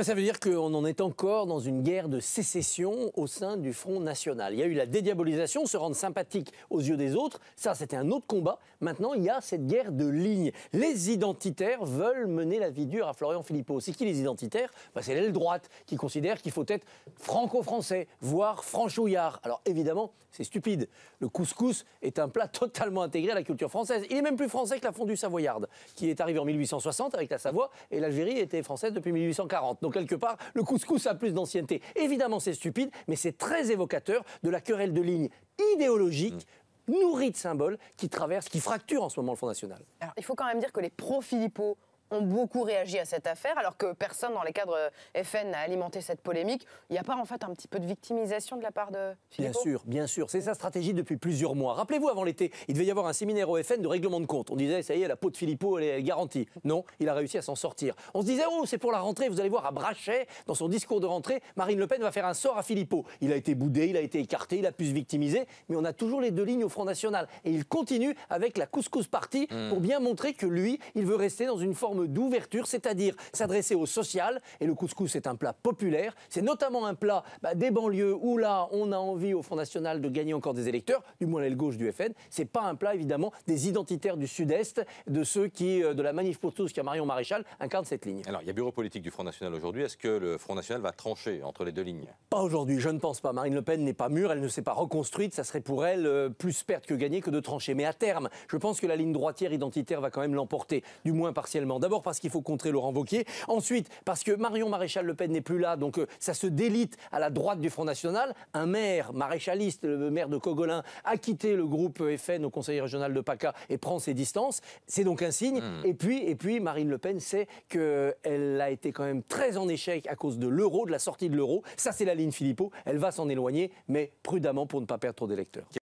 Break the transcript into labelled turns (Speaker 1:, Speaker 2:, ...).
Speaker 1: Ça veut dire qu'on en est encore dans une guerre de sécession au sein du Front National. Il y a eu la dédiabolisation, se rendre sympathique aux yeux des autres. Ça, c'était un autre combat. Maintenant, il y a cette guerre de lignes. Les identitaires veulent mener la vie dure à Florian Philippot. C'est qui les identitaires? C'est l'aile droite qui considère qu'il faut être franco-français, voire franchouillard. Alors évidemment, c'est stupide. Le couscous est un plat totalement intégré à la culture française. Il est même plus français que la fondue savoyarde, qui est arrivée en 1860 avec la Savoie, et l'Algérie était française depuis 1840. Donc quelque part, le couscous a plus d'ancienneté. Évidemment, c'est stupide, mais c'est très évocateur de la querelle de lignes idéologique, nourrie de symboles, qui fracture en ce moment le Front National.
Speaker 2: Alors, il faut quand même dire que les pro-Philippot ont beaucoup réagi à cette affaire, alors que personne dans les cadres FN n'a alimenté cette polémique. Il n'y a pas en fait un petit peu de victimisation de la part de Philippot?
Speaker 1: Bien sûr. C'est sa stratégie depuis plusieurs mois. Rappelez-vous, avant l'été, il devait y avoir un séminaire au FN de règlement de compte. On disait, ça y est, la peau de Philippot, elle est garantie. Non, il a réussi à s'en sortir. On se disait, oh, c'est pour la rentrée. Vous allez voir, à Brachet, dans son discours de rentrée, Marine Le Pen va faire un sort à Philippot. Il a été boudé, il a été écarté, il a pu se victimiser, mais on a toujours les deux lignes au Front National. Et il continue avec la couscous party pour bien montrer que lui, il veut rester dans une forme d'ouverture, c'est-à-dire s'adresser au social, et le couscous est un plat populaire, c'est notamment un plat des banlieues où là on a envie au Front National de gagner encore des électeurs, du moins l'aile gauche du FN, c'est pas un plat évidemment des identitaires du Sud-Est, de ceux qui, de la Manif pour tous, qui a Marion Maréchal, incarnent cette ligne.
Speaker 3: Alors il y a bureau politique du Front National aujourd'hui, est-ce que le Front National va trancher entre les deux lignes?
Speaker 1: Pas aujourd'hui, je ne pense pas. Marine Le Pen n'est pas mûre, elle ne s'est pas reconstruite, ça serait pour elle plus perdre que gagner que de trancher. Mais à terme, je pense que la ligne droitière identitaire va quand même l'emporter, du moins partiellement. D'abord parce qu'il faut contrer Laurent Wauquiez. Ensuite, parce que Marion Maréchal Le Pen n'est plus là, donc ça se délite à la droite du Front National. Un maire maréchaliste, le maire de Cogolin, a quitté le groupe FN au conseil régional de PACA et prend ses distances. C'est donc un signe. Et puis, Marine Le Pen sait qu'elle a été quand même très en échec à cause de l'euro, de la sortie de l'euro. Ça, c'est la ligne Philippot. Elle va s'en éloigner, mais prudemment pour ne pas perdre trop d'électeurs.